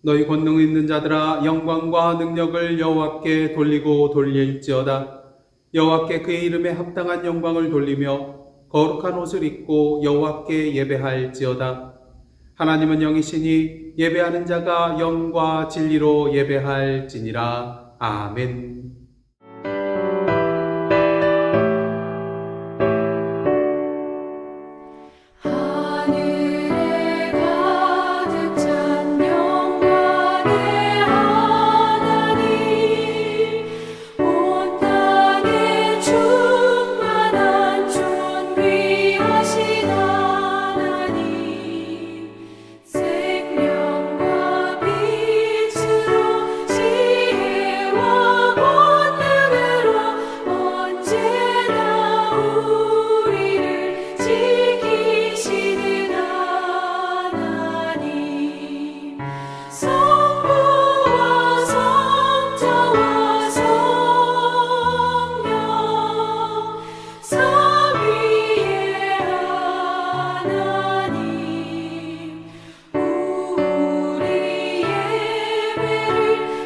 너희 권능 있는 자들아 영광과 능력을 여호와께 돌리고 돌릴지어다. 여호와께 그의 이름에 합당한 영광을 돌리며 거룩한 옷을 입고 여호와께 예배할지어다. 하나님은 영이시니 예배하는 자가 영과 진리로 예배할지니라. 아멘. 하늘에 가득 찬 영광의 하나님, 온 땅에 충만한 존귀하신 하나님, 생명과 빛으로 지혜와 권능으로 언제나 우리를 지키시는 하나님, 성부와 성자와 성령 삼위의 하나님, 우리 예배를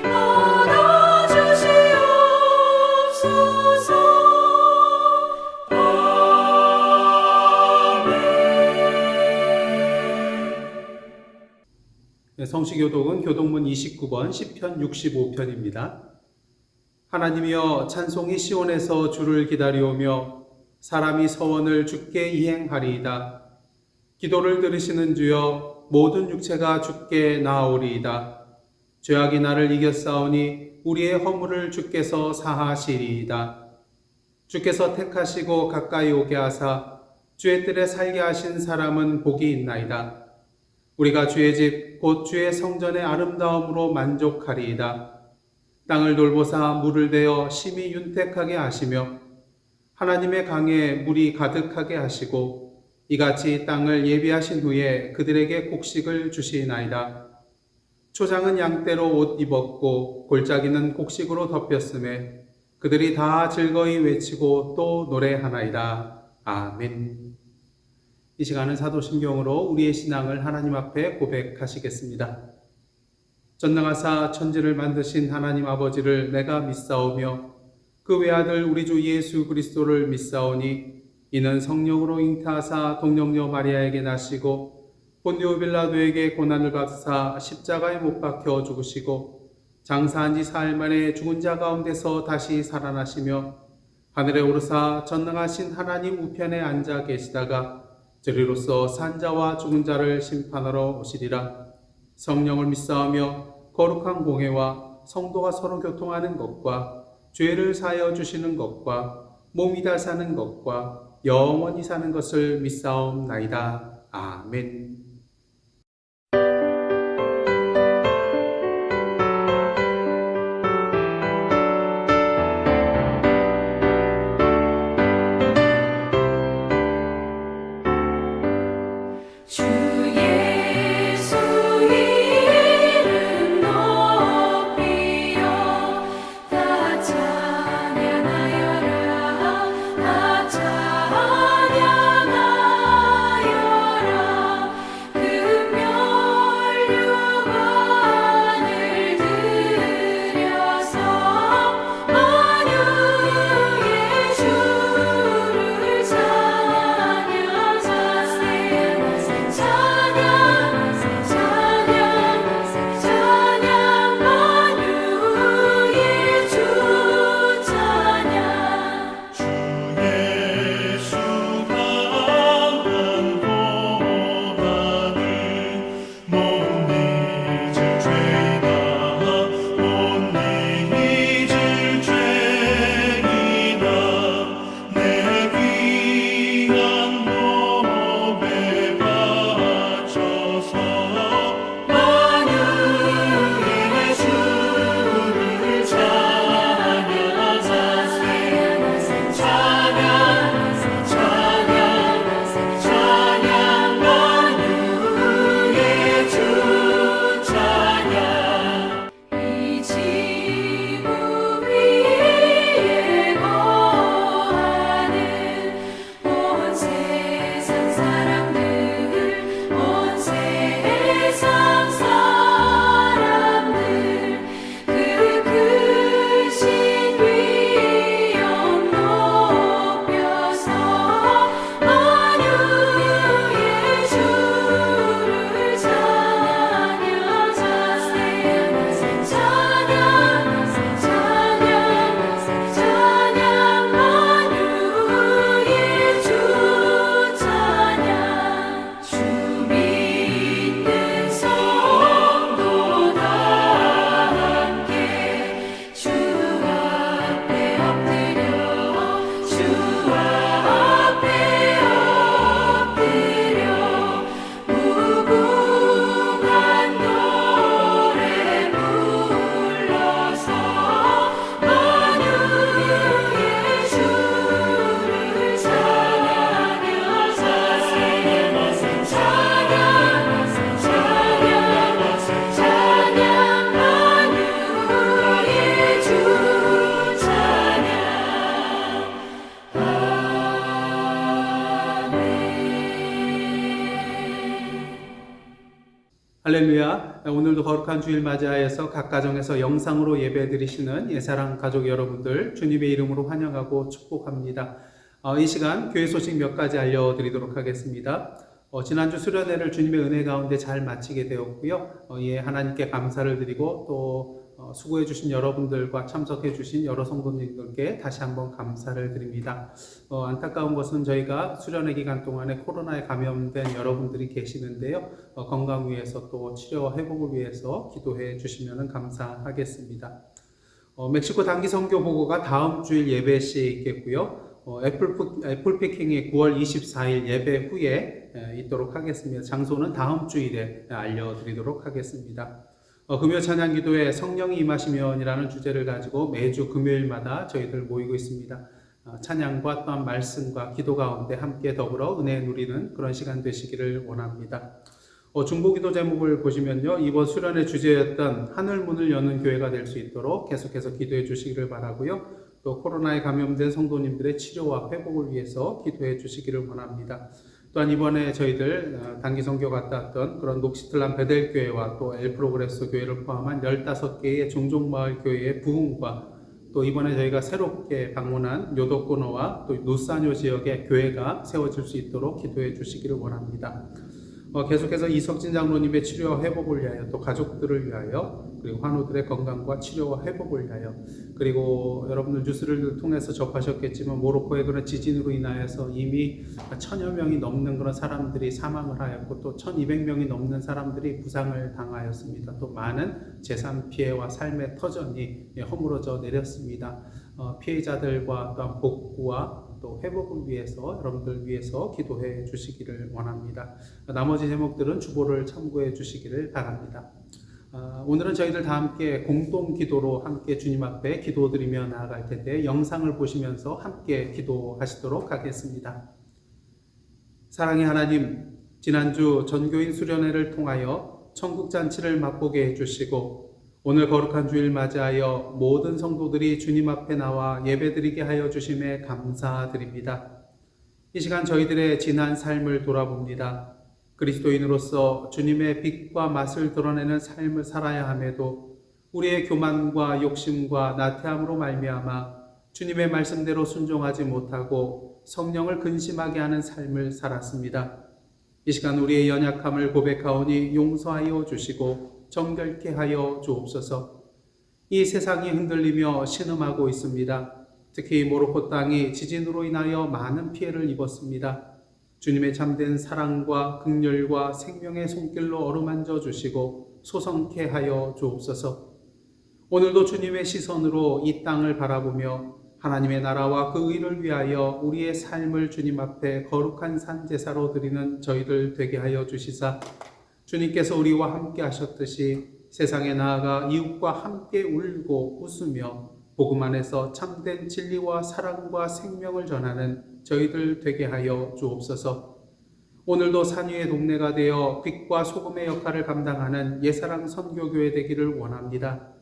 받아주시옵소서. 성시교독은 교독문 29번 시편 65편입니다. 하나님이여 찬송이 시온에서 주를 기다리오며 사람이 서원을 주께 이행하리이다. 기도를 들으시는 주여 모든 육체가 주께 나아오리이다. 죄악이 나를 이겼사오니 우리의 허물을 주께서 사하시리이다. 주께서 택하시고 가까이 오게 하사 주의 뜰에 살게 하신 사람은 복이 있나이다. 우리가 주의 집 곧 주의 성전의 아름다움으로 만족하리이다. 땅을 돌보사 물을 대어 심히 윤택하게 하시며 하나님의 강에 물이 가득하게 하시고 이같이 땅을 예비하신 후에 그들에게 곡식을 주시나이다. 초장은 양떼로 옷 입었고 골짜기는 곡식으로 덮였음에 그들이 다 즐거이 외치고 또 노래하나이다. 아멘. 이 시간은 사도신경으로 우리의 신앙을 하나님 앞에 고백하시겠습니다. 전능하사 천지를 만드신 하나님 아버지를 내가 믿사오며 그 외아들 우리 주 예수 그리스도를 믿사오니 이는 성령으로 잉태하사 동정녀 마리아에게 나시고 본디오 빌라도에게 고난을 받으사 십자가에 못 박혀 죽으시고 장사한 지 사흘 만에 죽은 자 가운데서 다시 살아나시며 하늘에 오르사 전능하신 하나님 우편에 앉아 계시다가 저리로서 산자와 죽은 자를 심판하러 오시리라. 성령을 믿사오며 거룩한 공회와 성도가 서로 교통하는 것과 죄를 사하여 주시는 것과 몸이 다 사는 것과 영원히 사는 것을 믿사옵나이다. 아멘. 주 예수 이름 높이여 다 찬양하여라, 다 찬양하여라. 오늘도 거룩한 주일 맞이하여서 각 가정에서 영상으로 예배드리시는 예사랑 가족 여러분들 주님의 이름으로 환영하고 축복합니다. 이 시간 교회 소식 몇 가지 알려드리도록 하겠습니다. 지난주 수련회를 주님의 은혜 가운데 잘 마치게 되었고요. 하나님께 감사를 드리고 또 수고해 주신 여러분들과 참석해 주신 여러 성도님들께 다시 한번 감사를 드립니다. 안타까운 것은 저희가 수련회 기간 동안에 코로나에 감염된 여러분들이 계시는데요. 건강 위해서 또 치료와 회복을 위해서 기도해 주시면 감사하겠습니다. 멕시코 단기 선교 보고가 다음 주일 예배 시에 있겠고요. 애플피킹이 9월 24일 예배 후에 있도록 하겠습니다. 장소는 다음 주일에 알려드리도록 하겠습니다. 금요 찬양 기도에 성령이 임하시면이라는 주제를 가지고 매주 금요일마다 저희들 모이고 있습니다. 찬양과 또한 말씀과 기도 가운데 함께 더불어 은혜 누리는 그런 시간 되시기를 원합니다. 중보기도 제목을 보시면요, 이번 수련의 주제였던 하늘 문을 여는 교회가 될 수 있도록 계속해서 기도해 주시기를 바라고요. 또 코로나에 감염된 성도님들의 치료와 회복을 위해서 기도해 주시기를 원합니다. 또한 이번에 저희들 단기 선교 갔다 왔던 그런 녹시틀란 베델교회와 또 엘프로그레스 교회를 포함한 15개의 종종마을 교회의 부흥과 또 이번에 저희가 새롭게 방문한 요도코노와 또 누사뇨 지역의 교회가 세워질 수 있도록 기도해 주시기를 원합니다. 계속해서 이석진 장로님의 치료와 회복을 위하여 또 가족들을 위하여 그리고 환우들의 건강과 치료와 회복을 위하여 그리고 여러분들 뉴스를 통해서 접하셨겠지만 모로코의 그런 지진으로 인하여서 이미 1000여 명이 넘는 그런 사람들이 사망을 하였고 또 1200명이 넘는 사람들이 부상을 당하였습니다. 또 많은 재산 피해와 삶의 터전이 허물어져 내렸습니다. 피해자들과 또한 복구와 또 회복을 위해서 여러분들 위해서 기도해 주시기를 원합니다. 나머지 제목들은 주보를 참고해 주시기를 바랍니다. 오늘은 저희들 다 함께 공동 기도로 함께 주님 앞에 기도드리며 나아갈 텐데 영상을 보시면서 함께 기도하시도록 하겠습니다. 사랑의 하나님, 지난주 전교인 수련회를 통하여 천국잔치를 맛보게 해주시고 오늘 거룩한 주일 맞이하여 모든 성도들이 주님 앞에 나와 예배드리게 하여 주심에 감사드립니다. 이 시간 저희들의 지난 삶을 돌아봅니다. 그리스도인으로서 주님의 빛과 맛을 드러내는 삶을 살아야 함에도 우리의 교만과 욕심과 나태함으로 말미암아 주님의 말씀대로 순종하지 못하고 성령을 근심하게 하는 삶을 살았습니다. 이 시간 우리의 연약함을 고백하오니 용서하여 주시고 정결케 하여 주옵소서. 이 세상이 흔들리며 신음하고 있습니다. 특히 모로코 땅이 지진으로 인하여 많은 피해를 입었습니다. 주님의 참된 사랑과 긍휼과 생명의 손길로 어루만져 주시고 소성케 하여 주옵소서. 오늘도 주님의 시선으로 이 땅을 바라보며 하나님의 나라와 그 의를 위하여 우리의 삶을 주님 앞에 거룩한 산제사로 드리는 저희들 되게 하여 주시사 주님께서 우리와 함께 하셨듯이 세상에 나아가 이웃과 함께 울고 웃으며 복음 안에서 참된 진리와 사랑과 생명을 전하는 저희들 되게 하여 주옵소서. 오늘도 산 위의 동네가 되어 빛과 소금의 역할을 감당하는 예사랑 선교교회 되기를 원합니다.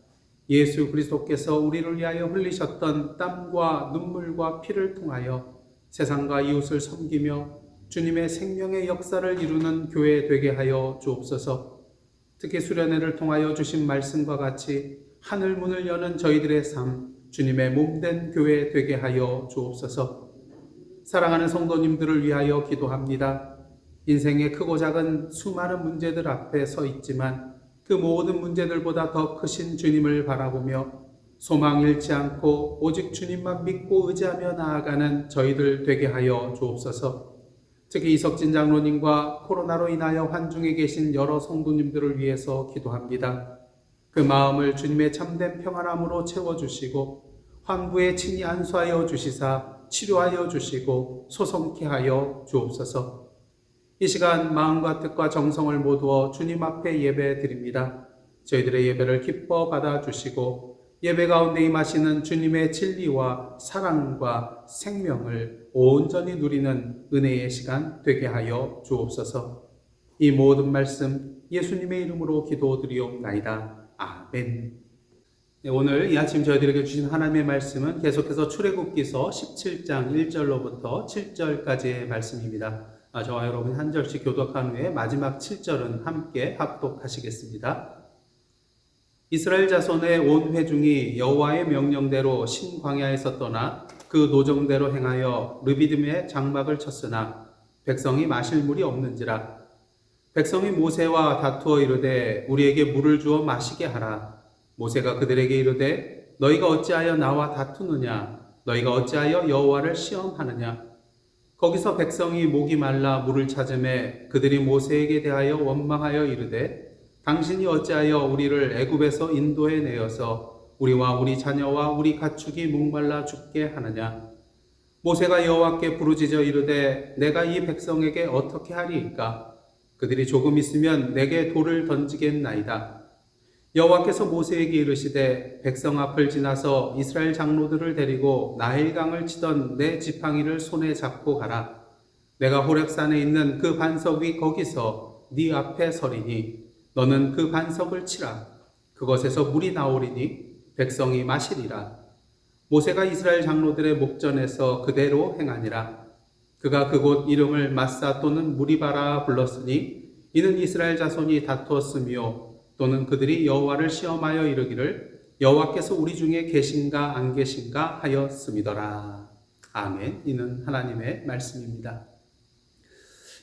예수 그리스도께서 우리를 위하여 흘리셨던 땀과 눈물과 피를 통하여 세상과 이웃을 섬기며 주님의 생명의 역사를 이루는 교회 되게 하여 주옵소서. 특히 수련회를 통하여 주신 말씀과 같이 하늘 문을 여는 저희들의 삶, 주님의 몸된 교회 되게 하여 주옵소서. 사랑하는 성도님들을 위하여 기도합니다. 인생의 크고 작은 수많은 문제들 앞에 서 있지만 그 모든 문제들보다 더 크신 주님을 바라보며 소망 잃지 않고 오직 주님만 믿고 의지하며 나아가는 저희들 되게 하여 주옵소서. 특히 이석진 장로님과 코로나로 인하여 환중에 계신 여러 성도님들을 위해서 기도합니다. 그 마음을 주님의 참된 평안함으로 채워주시고 환부에 친히 안수하여 주시사 치료하여 주시고 소성케 하여 주옵소서. 이 시간 마음과 뜻과 정성을 모두어 주님 앞에 예배 드립니다. 저희들의 예배를 기뻐 받아주시고 예배 가운데 임하시는 주님의 진리와 사랑과 생명을 온전히 누리는 은혜의 시간 되게 하여 주옵소서. 이 모든 말씀 예수님의 이름으로 기도드리옵나이다. 아멘. 오늘 이 아침 저희들에게 주신 하나님의 말씀은 계속해서 출애굽기서 17장 1절로부터 7절까지의 말씀입니다. 저와 여러분이 한 절씩 교독한 후에 마지막 7절은 함께 합독하시겠습니다. 이스라엘 자손의 온 회중이 여호와의 명령대로 신광야에서 떠나 그 노정대로 행하여 르비딤의 장막을 쳤으나 백성이 마실 물이 없는지라. 백성이 모세와 다투어 이르되 우리에게 물을 주어 마시게 하라. 모세가 그들에게 이르되 너희가 어찌하여 나와 다투느냐? 너희가 어찌하여 여호와를 시험하느냐? 거기서 백성이 목이 말라 물을 찾음에 그들이 모세에게 대하여 원망하여 이르되 당신이 어찌하여 우리를 애굽에서 인도해 내어서 우리와 우리 자녀와 우리 가축이 목말라 죽게 하느냐? 모세가 여호와께 부르짖어 이르되 내가 이 백성에게 어떻게 하리이까? 그들이 조금 있으면 내게 돌을 던지겠나이다. 여호와께서 모세에게 이르시되 백성 앞을 지나서 이스라엘 장로들을 데리고 나일강을 치던 내 지팡이를 손에 잡고 가라. 내가 호렙산에 있는 그 반석 위 거기서 네 앞에 서리니 너는 그 반석을 치라. 그것에서 물이 나오리니 백성이 마시리라. 모세가 이스라엘 장로들의 목전에서 그대로 행하니라. 그가 그곳 이름을 마사 또는 무리바라 불렀으니 이는 이스라엘 자손이 다투었으며 또는 그들이 여호와를 시험하여 이르기를 여호와께서 우리 중에 계신가 안 계신가 하였음이더라. 아멘. 이는 하나님의 말씀입니다.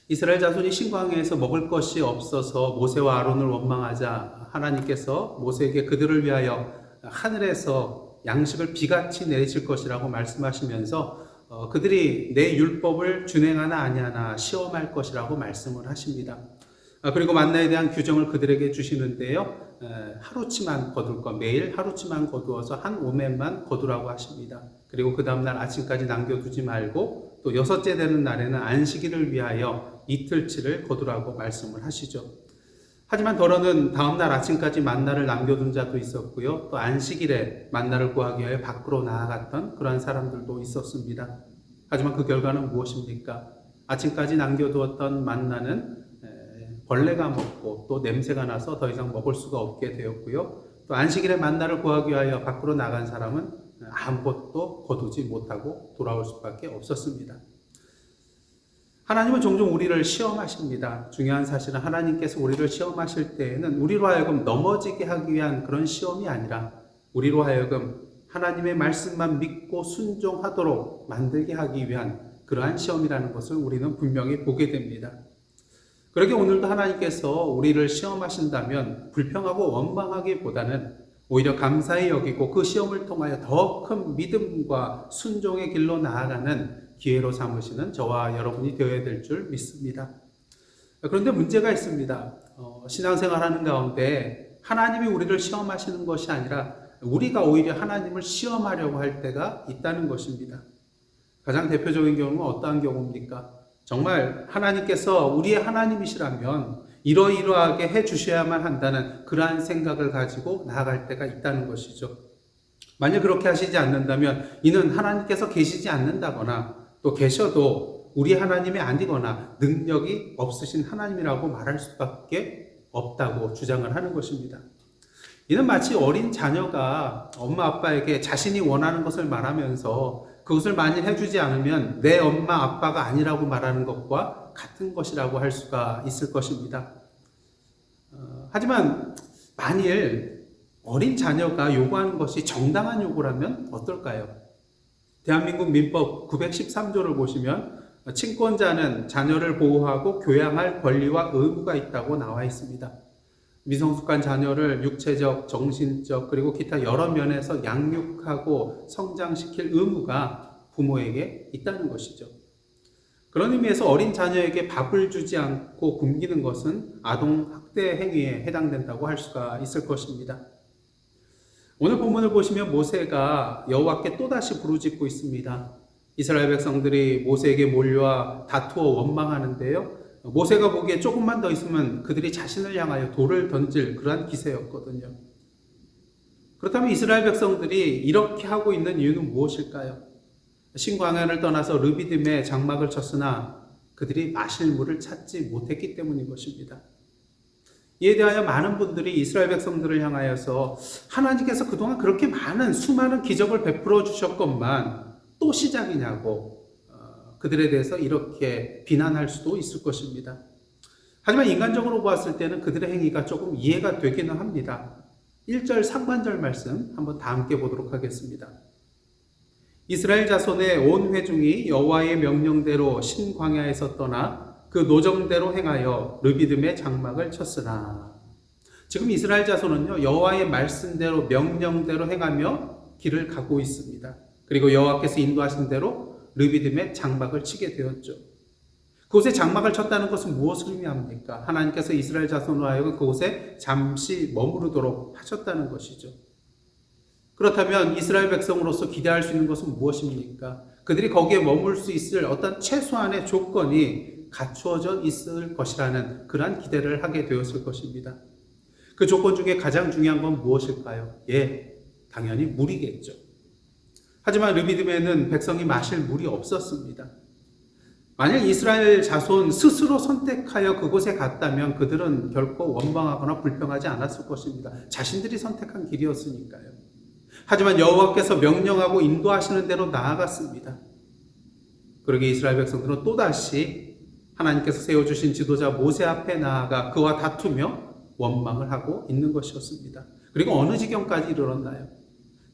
이스라엘 자손이 신광야에서 먹을 것이 없어서 모세와 아론을 원망하자 하나님께서 모세에게 그들을 위하여 하늘에서 양식을 비같이 내리실 것이라고 말씀하시면서 그들이 내 율법을 준행하나 아니하나 시험할 것이라고 말씀을 하십니다. 그리고 만나에 대한 규정을 그들에게 주시는데요. 하루치만 거둘 것, 매일 하루치만 거두어서 한 오멘만 거두라고 하십니다. 그리고 그 다음날 아침까지 남겨두지 말고 또 여섯째 되는 날에는 안식일을 위하여 이틀치를 거두라고 말씀을 하시죠. 하지만 더러는 다음날 아침까지 만나를 남겨둔 자도 있었고요. 또 안식일에 만나를 구하기 위해 밖으로 나아갔던 그러한 사람들도 있었습니다. 하지만 그 결과는 무엇입니까? 아침까지 남겨두었던 만나는 벌레가 먹고 또 냄새가 나서 더 이상 먹을 수가 없게 되었고요. 또 안식일에 만나를 구하기 위하여 밖으로 나간 사람은 아무것도 거두지 못하고 돌아올 수밖에 없었습니다. 하나님은 종종 우리를 시험하십니다. 중요한 사실은 하나님께서 우리를 시험하실 때에는 우리로 하여금 넘어지게 하기 위한 그런 시험이 아니라 우리로 하여금 하나님의 말씀만 믿고 순종하도록 만들게 하기 위한 그러한 시험이라는 것을 우리는 분명히 보게 됩니다. 그렇게 오늘도 하나님께서 우리를 시험하신다면 불평하고 원망하기보다는 오히려 감사히 여기고 그 시험을 통하여 더 큰 믿음과 순종의 길로 나아가는 기회로 삼으시는 저와 여러분이 되어야 될 줄 믿습니다. 그런데 문제가 있습니다. 신앙생활하는 가운데 하나님이 우리를 시험하시는 것이 아니라 우리가 오히려 하나님을 시험하려고 할 때가 있다는 것입니다. 가장 대표적인 경우는 어떠한 경우입니까? 정말 하나님께서 우리의 하나님이시라면 이러이러하게 해주셔야만 한다는 그러한 생각을 가지고 나아갈 때가 있다는 것이죠. 만약 그렇게 하시지 않는다면 이는 하나님께서 계시지 않는다거나 또 계셔도 우리 하나님이 아니거나 능력이 없으신 하나님이라고 말할 수밖에 없다고 주장을 하는 것입니다. 이는 마치 어린 자녀가 엄마 아빠에게 자신이 원하는 것을 말하면서 그것을 만일 해주지 않으면 내 엄마 아빠가 아니라고 말하는 것과 같은 것이라고 할 수가 있을 것입니다. 하지만 만일 어린 자녀가 요구하는 것이 정당한 요구라면 어떨까요? 대한민국 민법 913조를 보시면 친권자는 자녀를 보호하고 교양할 권리와 의무가 있다고 나와 있습니다. 미성숙한 자녀를 육체적, 정신적 그리고 기타 여러 면에서 양육하고 성장시킬 의무가 부모에게 있다는 것이죠. 그런 의미에서 어린 자녀에게 밥을 주지 않고 굶기는 것은 아동학대 행위에 해당된다고 할 수가 있을 것입니다. 오늘 본문을 보시면 모세가 여호와께 또다시 부르짖고 있습니다. 이스라엘 백성들이 모세에게 몰려와 다투어 원망하는데요. 모세가 보기에 조금만 더 있으면 그들이 자신을 향하여 돌을 던질 그러한 기세였거든요. 그렇다면 이스라엘 백성들이 이렇게 하고 있는 이유는 무엇일까요? 신광야를 떠나서 르비딤에 장막을 쳤으나 그들이 마실 물을 찾지 못했기 때문인 것입니다. 이에 대하여 많은 분들이 이스라엘 백성들을 향하여서 하나님께서 그동안 그렇게 많은 수많은 기적을 베풀어 주셨건만 또 시작이냐고 그들에 대해서 이렇게 비난할 수도 있을 것입니다. 하지만 인간적으로 보았을 때는 그들의 행위가 조금 이해가 되기는 합니다. 1절 상반절 말씀 한번 다 함께 보도록 하겠습니다. 이스라엘 자손의 온 회중이 여호와의 명령대로 신광야에서 떠나 그 노정대로 행하여 르비딤의 장막을 쳤으나. 지금 이스라엘 자손은요, 여호와의 말씀대로 명령대로 행하며 길을 가고 있습니다. 그리고 여호와께서 인도하신 대로 르비딤의 장막을 치게 되었죠. 그곳에 장막을 쳤다는 것은 무엇을 의미합니까? 하나님께서 이스라엘 자손으로 하여금 그곳에 잠시 머무르도록 하셨다는 것이죠. 그렇다면 이스라엘 백성으로서 기대할 수 있는 것은 무엇입니까? 그들이 거기에 머물 수 있을 어떤 최소한의 조건이 갖추어져 있을 것이라는 그러한 기대를 하게 되었을 것입니다. 그 조건 중에 가장 중요한 건 무엇일까요? 당연히 물이겠죠. 하지만 르비딤에는 백성이 마실 물이 없었습니다. 만약 이스라엘 자손 스스로 선택하여 그곳에 갔다면 그들은 결코 원망하거나 불평하지 않았을 것입니다. 자신들이 선택한 길이었으니까요. 하지만 여호와께서 명령하고 인도하시는 대로 나아갔습니다. 그러기에 이스라엘 백성들은 또다시 하나님께서 세워주신 지도자 모세 앞에 나아가 그와 다투며 원망을 하고 있는 것이었습니다. 그리고 어느 지경까지 이르렀나요?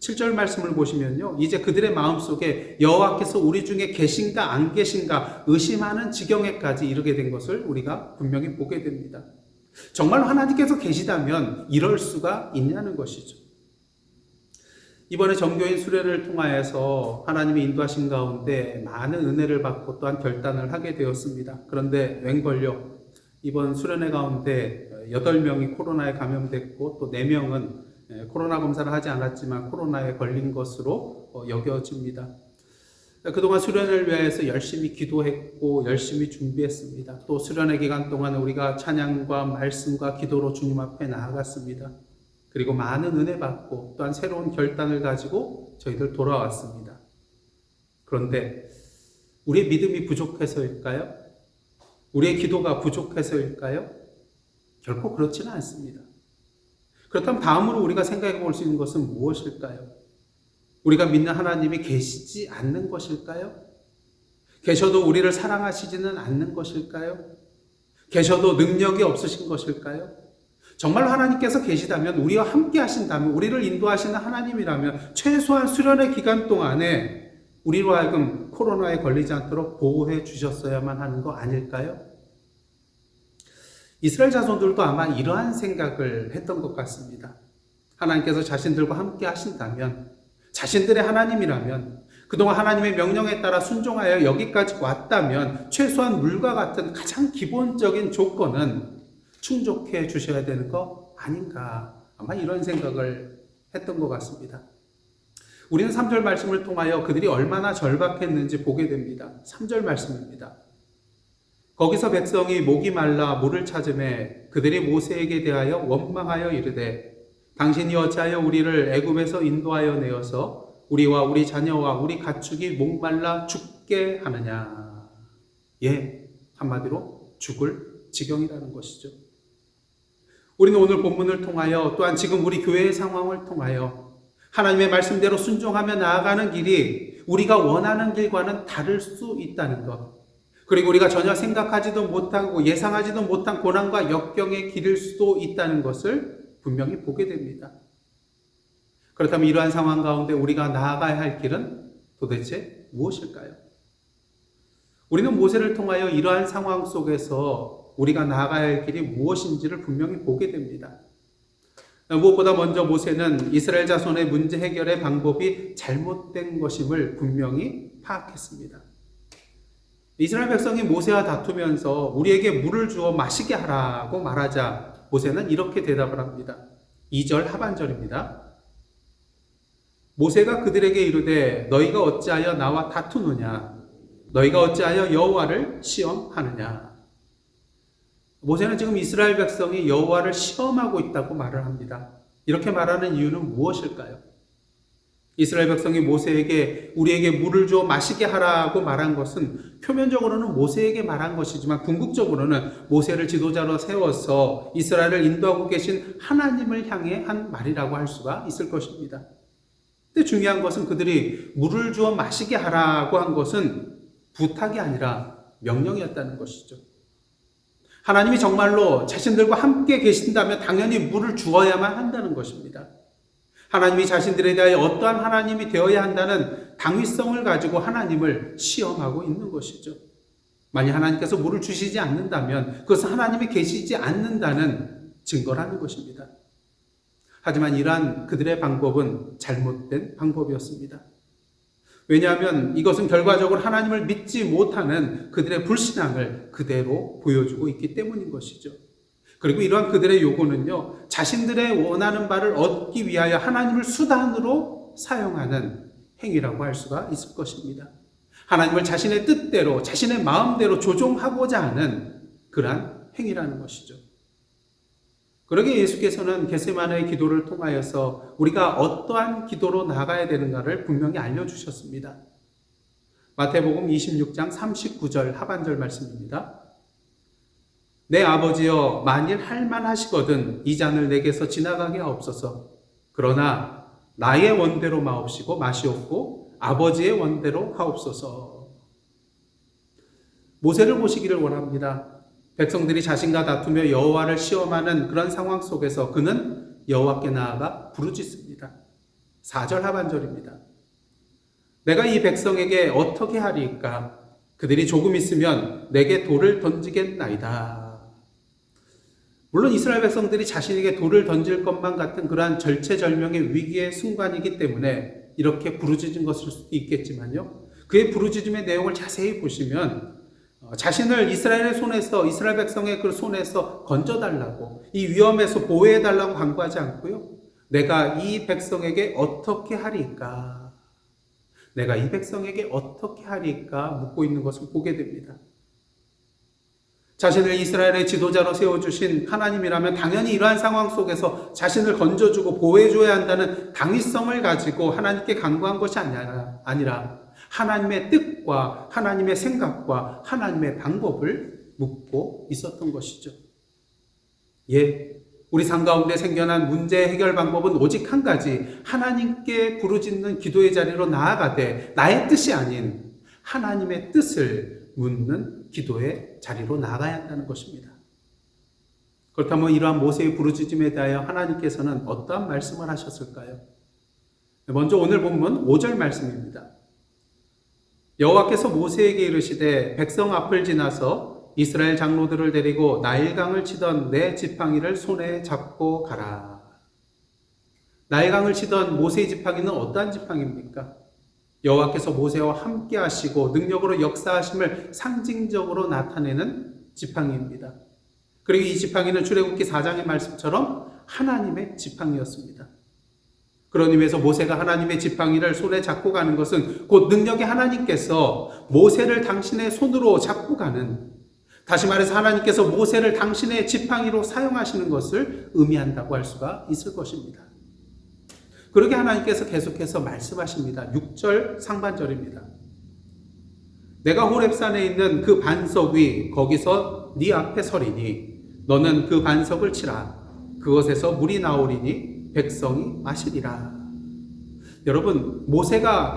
7절 말씀을 보시면요, 이제 그들의 마음속에 여호와께서 우리 중에 계신가 안 계신가 의심하는 지경에까지 이르게 된 것을 우리가 분명히 보게 됩니다. 정말 하나님께서 계시다면 이럴 수가 있냐는 것이죠. 이번에 정교인 수련을 통하여서 하나님의 인도하신 가운데 많은 은혜를 받고 또한 결단을 하게 되었습니다. 그런데 웬걸요, 이번 수련회 가운데 8명이 코로나에 감염됐고 또 4명은 코로나 검사를 하지 않았지만 코로나에 걸린 것으로 여겨집니다. 그동안 수련을 위해서 열심히 기도했고 열심히 준비했습니다. 또 수련의 기간 동안 우리가 찬양과 말씀과 기도로 주님 앞에 나아갔습니다. 그리고 많은 은혜 받고 또한 새로운 결단을 가지고 저희들 돌아왔습니다. 그런데 우리의 믿음이 부족해서일까요? 우리의 기도가 부족해서일까요? 결코 그렇지는 않습니다. 그렇다면 다음으로 우리가 생각해 볼 수 있는 것은 무엇일까요? 우리가 믿는 하나님이 계시지 않는 것일까요? 계셔도 우리를 사랑하시지는 않는 것일까요? 계셔도 능력이 없으신 것일까요? 정말 하나님께서 계시다면, 우리와 함께 하신다면, 우리를 인도하시는 하나님이라면 최소한 수련의 기간 동안에 우리로 하여금 코로나에 걸리지 않도록 보호해 주셨어야만 하는 거 아닐까요? 이스라엘 자손들도 아마 이러한 생각을 했던 것 같습니다. 하나님께서 자신들과 함께 하신다면, 자신들의 하나님이라면, 그동안 하나님의 명령에 따라 순종하여 여기까지 왔다면 최소한 물과 같은 가장 기본적인 조건은 충족해 주셔야 되는 거 아닌가, 아마 이런 생각을 했던 것 같습니다. 우리는 3절 말씀을 통하여 그들이 얼마나 절박했는지 보게 됩니다. 3절 말씀입니다. 거기서 백성이 목이 말라 물을 찾으매 그들이 모세에게 대하여 원망하여 이르되 당신이 어찌하여 우리를 애굽에서 인도하여 내어서 우리와 우리 자녀와 우리 가축이 목말라 죽게 하느냐. 한마디로 죽을 지경이라는 것이죠. 우리는 오늘 본문을 통하여 또한 지금 우리 교회의 상황을 통하여 하나님의 말씀대로 순종하며 나아가는 길이 우리가 원하는 길과는 다를 수 있다는 것, 그리고 우리가 전혀 생각하지도 못하고 예상하지도 못한 고난과 역경의 길일 수도 있다는 것을 분명히 보게 됩니다. 그렇다면 이러한 상황 가운데 우리가 나아가야 할 길은 도대체 무엇일까요? 우리는 모세를 통하여 이러한 상황 속에서 우리가 나아가야 할 길이 무엇인지를 분명히 보게 됩니다. 무엇보다 먼저 모세는 이스라엘 자손의 문제 해결의 방법이 잘못된 것임을 분명히 파악했습니다. 이스라엘 백성이 모세와 다투면서 우리에게 물을 주어 마시게 하라고 말하자 모세는 이렇게 대답을 합니다. 2절 하반절입니다. 모세가 그들에게 이르되 너희가 어찌하여 나와 다투느냐? 너희가 어찌하여 여호와를 시험하느냐? 모세는 지금 이스라엘 백성이 여호와를 시험하고 있다고 말을 합니다. 이렇게 말하는 이유는 무엇일까요? 이스라엘 백성이 모세에게 우리에게 물을 주어 마시게 하라고 말한 것은 표면적으로는 모세에게 말한 것이지만 궁극적으로는 모세를 지도자로 세워서 이스라엘을 인도하고 계신 하나님을 향해 한 말이라고 할 수가 있을 것입니다. 근데 중요한 것은 그들이 물을 주어 마시게 하라고 한 것은 부탁이 아니라 명령이었다는 것이죠. 하나님이 정말로 자신들과 함께 계신다면 당연히 물을 주어야만 한다는 것입니다. 하나님이 자신들에 대하여 어떠한 하나님이 되어야 한다는 당위성을 가지고 하나님을 시험하고 있는 것이죠. 만약 하나님께서 물을 주시지 않는다면 그것은 하나님이 계시지 않는다는 증거라는 것입니다. 하지만 이러한 그들의 방법은 잘못된 방법이었습니다. 왜냐하면 이것은 결과적으로 하나님을 믿지 못하는 그들의 불신앙을 그대로 보여주고 있기 때문인 것이죠. 그리고 이러한 그들의 요구는요, 자신들의 원하는 바를 얻기 위하여 하나님을 수단으로 사용하는 행위라고 할 수가 있을 것입니다. 하나님을 자신의 뜻대로, 자신의 마음대로 조종하고자 하는 그러한 행위라는 것이죠. 그러기에 예수께서는 겟세마네의 기도를 통하여서 우리가 어떠한 기도로 나아가야 되는가를 분명히 알려주셨습니다. 마태복음 26장 39절 하반절 말씀입니다. 내 아버지여, 만일 할만하시거든 이 잔을 내게서 지나가게 하옵소서. 그러나 나의 원대로 마옵시고 마시옵고 아버지의 원대로 하옵소서. 모세를 보시기를 원합니다. 백성들이 자신과 다투며 여호와를 시험하는 그런 상황 속에서 그는 여호와께 나아가 부르짖습니다. 4절 하반절입니다. 내가 이 백성에게 어떻게 하리이까? 그들이 조금 있으면 내게 돌을 던지겠나이다. 물론 이스라엘 백성들이 자신에게 돌을 던질 것만 같은 그러한 절체절명의 위기의 순간이기 때문에 이렇게 부르짖은 것일 수도 있겠지만요, 그의 부르짖음의 내용을 자세히 보시면 자신을 이스라엘 백성의 그 손에서 건져달라고, 이 위험에서 보호해달라고 간구하지 않고요, 내가 이 백성에게 어떻게 하리까? 내가 이 백성에게 어떻게 하리까? 묻고 있는 것을 보게 됩니다. 자신을 이스라엘의 지도자로 세워주신 하나님이라면 당연히 이러한 상황 속에서 자신을 건져주고 보호해줘야 한다는 당위성을 가지고 하나님께 간구한 것이 아니라 하나님의 뜻과 하나님의 생각과 하나님의 방법을 묻고 있었던 것이죠. 우리 삶 가운데 생겨난 문제 해결 방법은 오직 한 가지, 하나님께 부르짖는 기도의 자리로 나아가되 나의 뜻이 아닌 하나님의 뜻을 묻는 기도의 자리로 나아가야 한다는 것입니다. 그렇다면 이러한 모세의 부르짖음에 대하여 하나님께서는 어떠한 말씀을 하셨을까요? 먼저 오늘 본문 5절 말씀입니다. 여호와께서 모세에게 이르시되 백성 앞을 지나서 이스라엘 장로들을 데리고 나일강을 치던 내 지팡이를 손에 잡고 가라. 나일강을 치던 모세의 지팡이는 어떠한 지팡이입니까? 여호와께서 모세와 함께 하시고 능력으로 역사하심을 상징적으로 나타내는 지팡이입니다. 그리고 이 지팡이는 출애굽기 4장의 말씀처럼 하나님의 지팡이였습니다. 그런 의미에서 모세가 하나님의 지팡이를 손에 잡고 가는 것은 곧 능력의 하나님께서 모세를 당신의 손으로 잡고 가는, 다시 말해서 하나님께서 모세를 당신의 지팡이로 사용하시는 것을 의미한다고 할 수가 있을 것입니다. 그러게 하나님께서 계속해서 말씀하십니다. 6절 상반절입니다. 내가 호렙산에 있는 그 반석 위 거기서 네 앞에 서리니 너는 그 반석을 치라. 그것에서 물이 나오리니 백성이 마시리라. 여러분, 모세가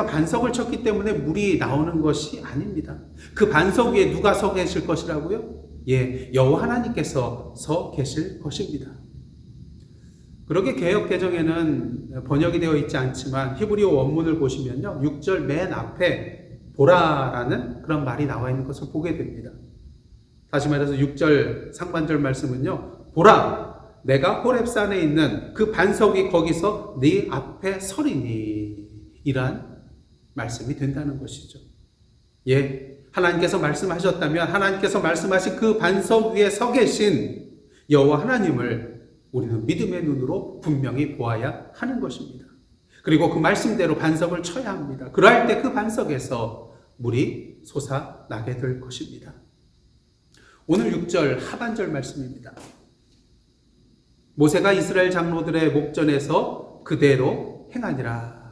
반석을 쳤기 때문에 물이 나오는 것이 아닙니다. 그 반석 위에 누가 서 계실 것이라고요? 여호와 하나님께서 서 계실 것입니다. 그러게 개역 개정에는 번역이 되어 있지 않지만 히브리어 원문을 보시면요, 6절 맨 앞에 보라라는 그런 말이 나와 있는 것을 보게 됩니다. 다시 말해서 6절 상반절 말씀은요, 보라, 내가 호렙산에 있는 그 반석이 거기서 네 앞에 서리니, 이란 말씀이 된다는 것이죠. 하나님께서 말씀하셨다면 하나님께서 말씀하신 그 반석 위에 서 계신 여호와 하나님을 우리는 믿음의 눈으로 분명히 보아야 하는 것입니다. 그리고 그 말씀대로 반석을 쳐야 합니다. 그럴 때 그 반석에서 물이 솟아나게 될 것입니다. 오늘 6절 하반절 말씀입니다. 모세가 이스라엘 장로들의 목전에서 그대로 행하니라.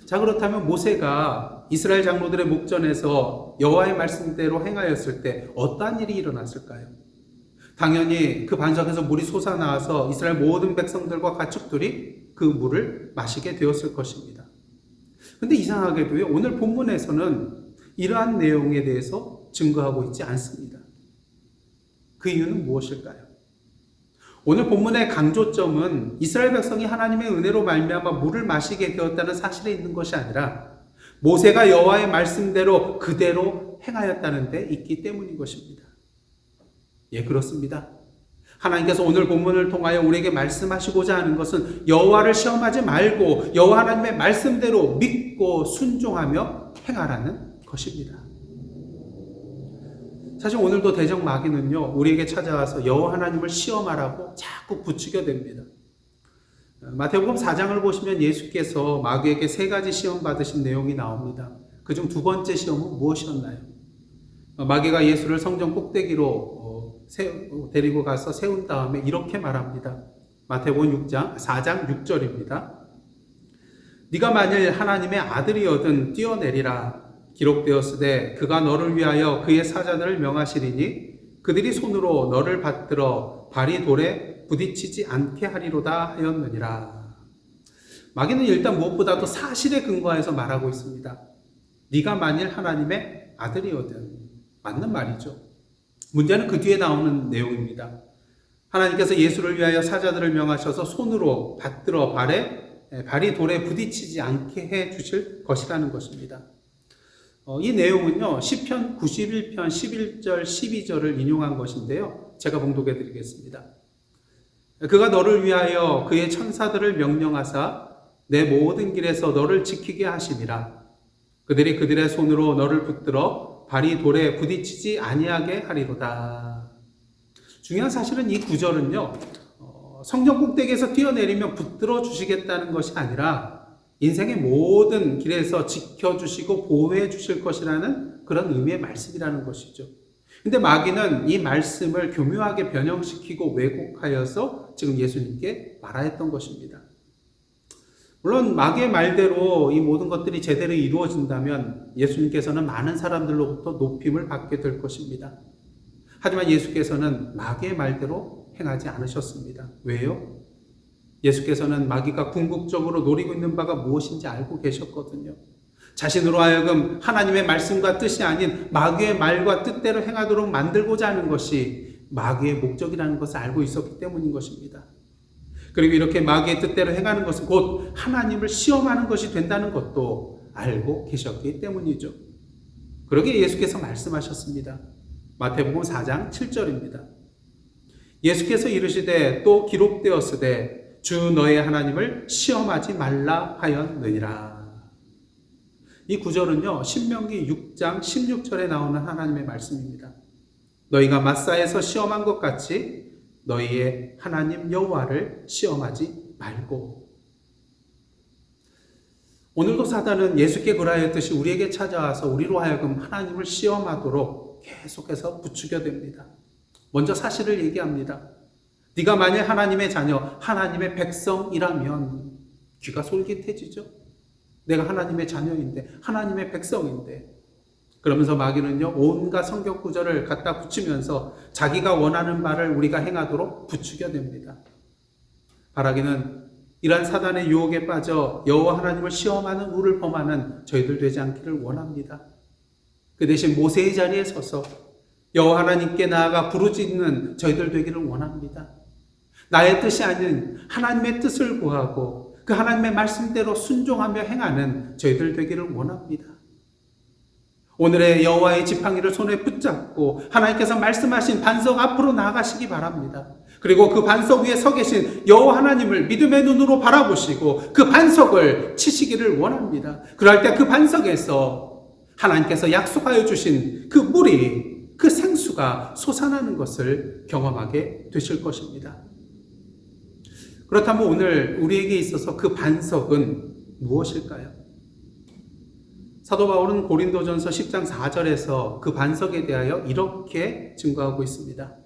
자, 그렇다면 모세가 이스라엘 장로들의 목전에서 여호와의 말씀대로 행하였을 때 어떠한 일이 일어났을까요? 당연히 그 반석에서 물이 솟아나와서 이스라엘 모든 백성들과 가축들이 그 물을 마시게 되었을 것입니다. 그런데 이상하게도요, 오늘 본문에서는 이러한 내용에 대해서 증거하고 있지 않습니다. 그 이유는 무엇일까요? 오늘 본문의 강조점은 이스라엘 백성이 하나님의 은혜로 말미암아 물을 마시게 되었다는 사실에 있는 것이 아니라 모세가 여호와의 말씀대로 그대로 행하였다는 데 있기 때문인 것입니다. 예, 그렇습니다. 하나님께서 오늘 본문을 통하여 우리에게 말씀하시고자 하는 것은 여호와를 시험하지 말고 여호와 하나님의 말씀대로 믿고 순종하며 행하라는 것입니다. 사실 오늘도 대적 마귀는요, 우리에게 찾아와서 여호와 하나님을 시험하라고 자꾸 부추겨 댑니다. 마태복음 4장을 보시면 예수께서 마귀에게 3가지 시험 받으신 내용이 나옵니다. 그중 2번째 시험은 무엇이었나요? 마귀가 예수를 성전 꼭대기로 데리고 가서 세운 다음에 이렇게 말합니다. 마태복음 4장 6절입니다. 네가 만일 하나님의 아들이거든 뛰어내리라. 기록되었으되 그가 너를 위하여 그의 사자들을 명하시리니 그들이 손으로 너를 받들어 발이 돌에 부딪히지 않게 하리로다 하였느니라. 마귀는 일단 무엇보다도 사실에 근거해서 말하고 있습니다. 네가 만일 하나님의 아들이거든. 맞는 말이죠. 문제는 그 뒤에 나오는 내용입니다. 하나님께서 예수를 위하여 사자들을 명하셔서 손으로 받들어 발이 돌에 부딪히지 않게 해 주실 것이라는 것입니다. 이 내용은요, 시편 91편 11절 12절을 인용한 것인데요. 제가 봉독해 드리겠습니다. 그가 너를 위하여 그의 천사들을 명령하사 내 모든 길에서 너를 지키게 하심이라. 그들이 그들의 손으로 너를 붙들어 발이 돌에 부딪히지 아니하게 하리로다. 중요한 사실은 이 구절은요, 성전 꼭대기에서 뛰어내리면 붙들어 주시겠다는 것이 아니라 인생의 모든 길에서 지켜주시고 보호해 주실 것이라는 그런 의미의 말씀이라는 것이죠. 근데 마귀는 이 말씀을 교묘하게 변형시키고 왜곡하여서 지금 예수님께 말하였던 것입니다. 물론 마귀의 말대로 이 모든 것들이 제대로 이루어진다면 예수님께서는 많은 사람들로부터 높임을 받게 될 것입니다. 하지만 예수께서는 마귀의 말대로 행하지 않으셨습니다. 왜요? 예수께서는 마귀가 궁극적으로 노리고 있는 바가 무엇인지 알고 계셨거든요. 자신으로 하여금 하나님의 말씀과 뜻이 아닌 마귀의 말과 뜻대로 행하도록 만들고자 하는 것이 마귀의 목적이라는 것을 알고 있었기 때문인 것입니다. 그리고 이렇게 마귀의 뜻대로 행하는 것은 곧 하나님을 시험하는 것이 된다는 것도 알고 계셨기 때문이죠. 그러기에 예수께서 말씀하셨습니다. 마태복음 4장 7절입니다. 예수께서 이르시되 또 기록되었으되 주 너의 하나님을 시험하지 말라 하였느니라. 이 구절은요, 신명기 6장 16절에 나오는 하나님의 말씀입니다. 너희가 마사에서 시험한 것 같이 너희의 하나님 여호와를 시험하지 말고. 오늘도 사단은 예수께 그러하였듯이 우리에게 찾아와서 우리로 하여금 하나님을 시험하도록 계속해서 부추겨댑니다. 먼저 사실을 얘기합니다. 네가 만일 하나님의 자녀, 하나님의 백성이라면 귀가 솔깃해지죠. 내가 하나님의 자녀인데, 하나님의 백성인데. 그러면서 마귀는요, 온갖 성경 구절을 갖다 붙이면서 자기가 원하는 바를 우리가 행하도록 부추겨냅니다. 바라기는 이러한 사단의 유혹에 빠져 여호와 하나님을 시험하는 우를 범하는 저희들 되지 않기를 원합니다. 그 대신 모세의 자리에 서서 여호와 하나님께 나아가 부르짖는 저희들 되기를 원합니다. 나의 뜻이 아닌 하나님의 뜻을 구하고 그 하나님의 말씀대로 순종하며 행하는 저희들 되기를 원합니다. 오늘의 여호와의 지팡이를 손에 붙잡고 하나님께서 말씀하신 반석 앞으로 나아가시기 바랍니다. 그리고 그 반석 위에 서 계신 여호와 하나님을 믿음의 눈으로 바라보시고 그 반석을 치시기를 원합니다. 그럴 때 그 반석에서 하나님께서 약속하여 주신 그 물이, 그 생수가 솟아나는 것을 경험하게 되실 것입니다. 그렇다면 오늘 우리에게 있어서 그 반석은 무엇일까요? 사도 바울은 고린도전서 10장 4절에서 그 반석에 대하여 이렇게 증거하고 있습니다.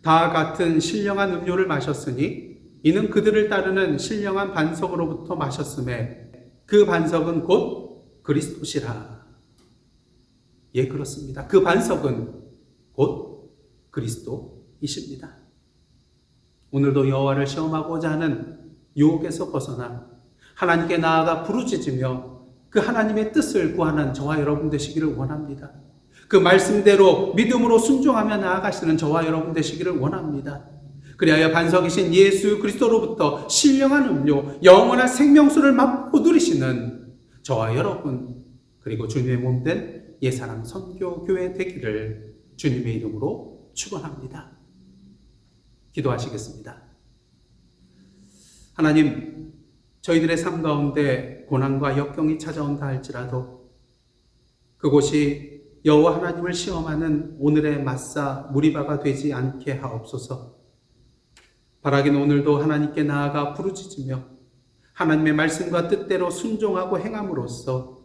다 같은 신령한 음료를 마셨으니 이는 그들을 따르는 신령한 반석으로부터 마셨음에 그 반석은 곧 그리스도시라. 예, 그렇습니다. 그 반석은 곧 그리스도이십니다. 오늘도 여호와를 시험하고자 하는 유혹에서 벗어나 하나님께 나아가 부르짖으며 그 하나님의 뜻을 구하는 저와 여러분 되시기를 원합니다. 그 말씀대로 믿음으로 순종하며 나아가시는 저와 여러분 되시기를 원합니다. 그리하여 반석이신 예수 그리스도로부터 신령한 음료, 영원한 생명수를 맛보 누리시는 저와 여러분, 그리고 주님의 몸된 예사랑 선교교회 되기를 주님의 이름으로 축원합니다. 기도하시겠습니다. 하나님, 저희들의 삶 가운데 고난과 역경이 찾아온다 할지라도 그곳이 여호와 하나님을 시험하는 오늘의 맞사 무리바가 되지 않게 하옵소서. 바라긴 오늘도 하나님께 나아가 부르짖으며 하나님의 말씀과 뜻대로 순종하고 행함으로써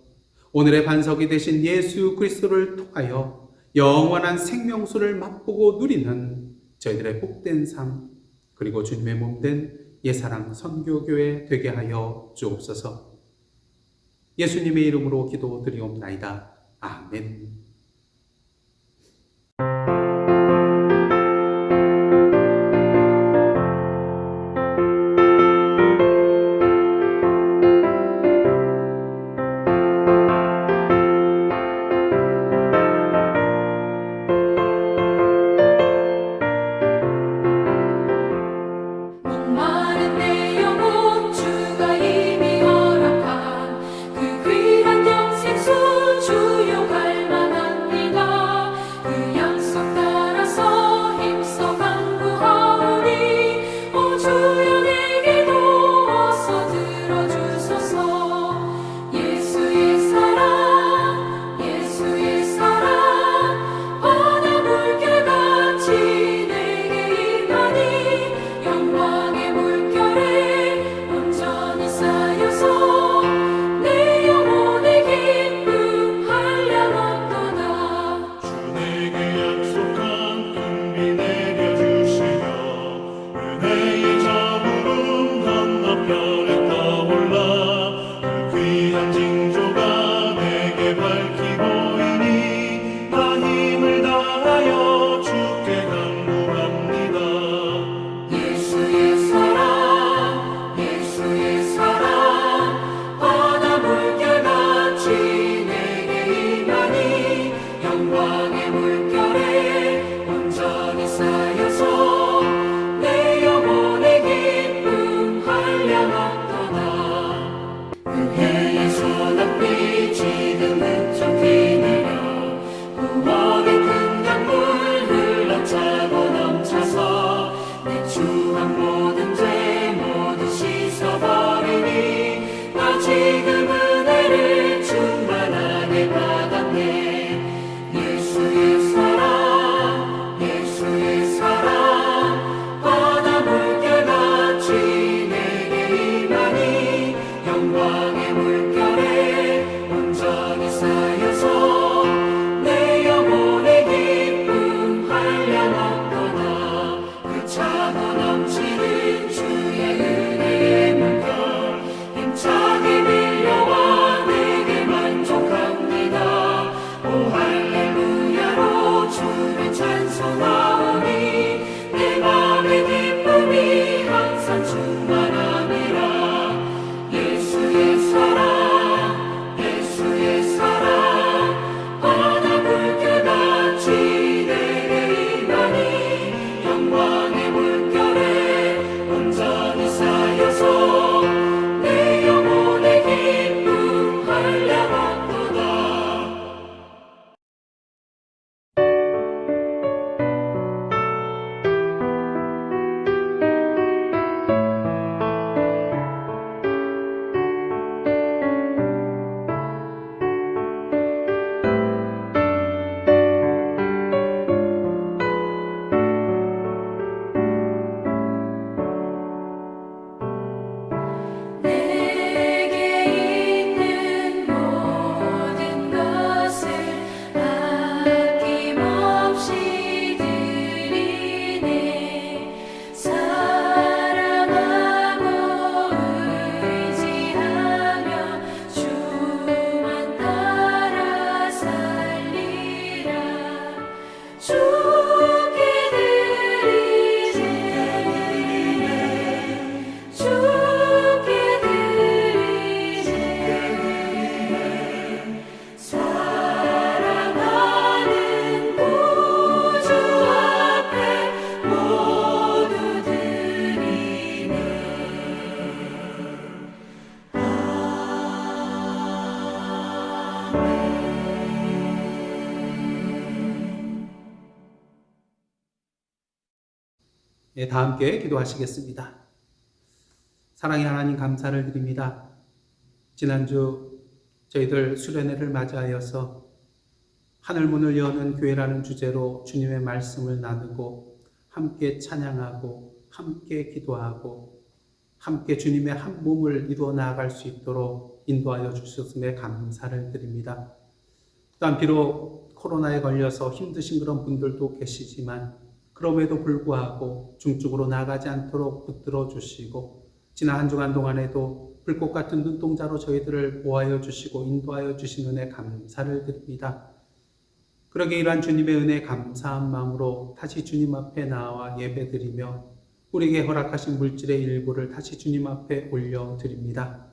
오늘의 반석이 되신 예수 그리스도를 통하여 영원한 생명수를 맛보고 누리는 저희들의 복된 삶, 그리고 주님의 몸된 예사랑 선교교회 되게 하여 주옵소서. 예수님의 이름으로 기도드리옵나이다. 아멘. 목마른 내 영혼 주가 이미 허락한 그 귀한 영생수 주용할 만합니다. 그 약속 다 함께 기도하시겠습니다. 사랑의 하나님 감사를 드립니다. 지난주 저희들 수련회를 맞이하여서 하늘문을 여는 교회라는 주제로 주님의 말씀을 나누고 함께 찬양하고 함께 기도하고 함께 주님의 한 몸을 이루어 나아갈 수 있도록 인도하여 주셨음에 감사를 드립니다. 또한 비록 코로나에 걸려서 힘드신 그런 분들도 계시지만 그럼에도 불구하고 중증으로 나가지 않도록 붙들어 주시고 지난 한 주간 동안에도 불꽃 같은 눈동자로 저희들을 보호하여 주시고 인도하여 주신 은혜 감사를 드립니다. 그러게 이러한 주님의 은혜에 감사한 마음으로 다시 주님 앞에 나와 예배드리며 우리에게 허락하신 물질의 일부를 다시 주님 앞에 올려드립니다.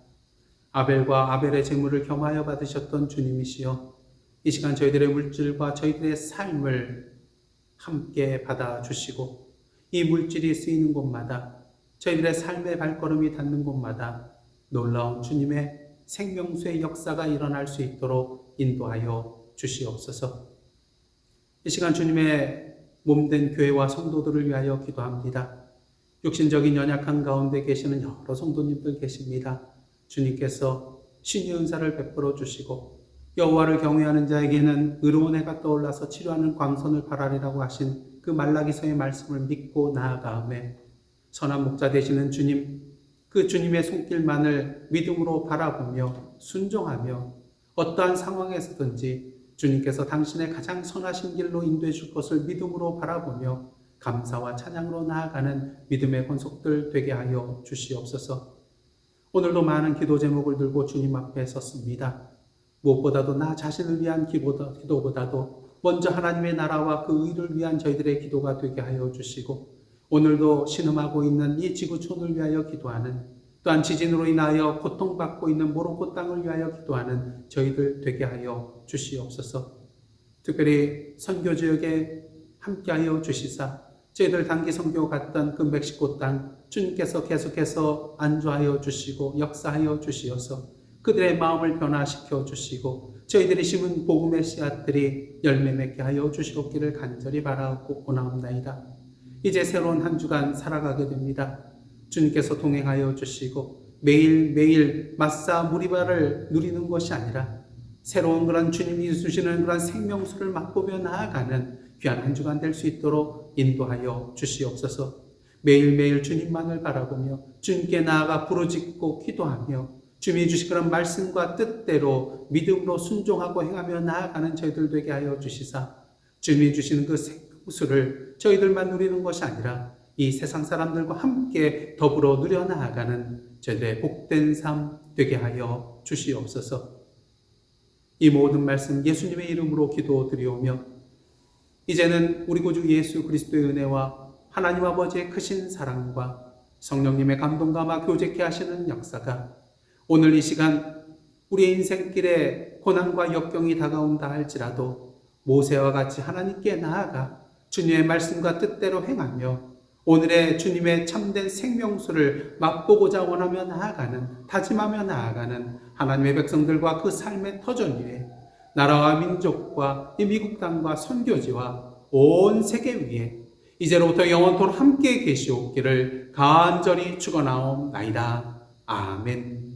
아벨과 아벨의 제물을 겸하여 받으셨던 주님이시여 이 시간 저희들의 물질과 저희들의 삶을 함께 받아주시고 이 물질이 쓰이는 곳마다 저희들의 삶의 발걸음이 닿는 곳마다 놀라운 주님의 생명수의 역사가 일어날 수 있도록 인도하여 주시옵소서. 이 시간 주님의 몸된 교회와 성도들을 위하여 기도합니다. 육신적인 연약한 가운데 계시는 여러 성도님들 계십니다. 주님께서 신의 은사를 베풀어 주시고 여호와를 경외하는 자에게는 의로운 해가 떠올라서 치료하는 광선을 바라리라고 하신 그 말라기서의 말씀을 믿고 나아가매 선한 목자 되시는 주님, 그 주님의 손길만을 믿음으로 바라보며 순종하며 어떠한 상황에서든지 주님께서 당신의 가장 선하신 길로 인도해 줄 것을 믿음으로 바라보며 감사와 찬양으로 나아가는 믿음의 권속들 되게 하여 주시옵소서. 오늘도 많은 기도 제목을 들고 주님 앞에 섰습니다. 무엇보다도 나 자신을 위한 기도보다도 먼저 하나님의 나라와 그 의를 위한 저희들의 기도가 되게 하여 주시고 오늘도 신음하고 있는 이 지구촌을 위하여 기도하는 또한 지진으로 인하여 고통받고 있는 모로코 땅을 위하여 기도하는 저희들 되게 하여 주시옵소서. 특별히 선교지역에 함께하여 주시사 저희들 단기 선교 갔던 그 멕시코 땅 주님께서 계속해서 안주하여 주시고 역사하여 주시어서 그들의 마음을 변화시켜 주시고 저희들이 심은 복음의 씨앗들이 열매 맺게 하여 주시옵기를 간절히 바라고 원하옵나이다. 이제 새로운 한 주간 살아가게 됩니다. 주님께서 동행하여 주시고 매일매일 마사 무리바를 누리는 것이 아니라 새로운 그런 주님이 주시는 그런 생명수를 맛보며 나아가는 귀한 한 주간 될 수 있도록 인도하여 주시옵소서. 매일매일 주님만을 바라보며 주님께 나아가 부르짖고 기도하며 주님이 주신 그런 말씀과 뜻대로 믿음으로 순종하고 행하며 나아가는 저희들 되게 하여 주시사 주님이 주시는 그 생수를 저희들만 누리는 것이 아니라 이 세상 사람들과 함께 더불어 누려 나아가는 저희들의 복된 삶 되게 하여 주시옵소서. 이 모든 말씀 예수님의 이름으로 기도드리오며 이제는 우리 구주 예수 그리스도의 은혜와 하나님 아버지의 크신 사랑과 성령님의 감동감화 교제케 하시는 역사가 오늘 이 시간 우리의 인생길에 고난과 역경이 다가온다 할지라도 모세와 같이 하나님께 나아가 주님의 말씀과 뜻대로 행하며 오늘의 주님의 참된 생명수를 맛보고자 원하며 나아가는 다짐하며 나아가는 하나님의 백성들과 그 삶의 터전 위에 나라와 민족과 이 미국 땅과 선교지와 온 세계 위에 이제로부터 영원토록 함께 계시옵기를 간절히 축원하옵나이다. 아멘.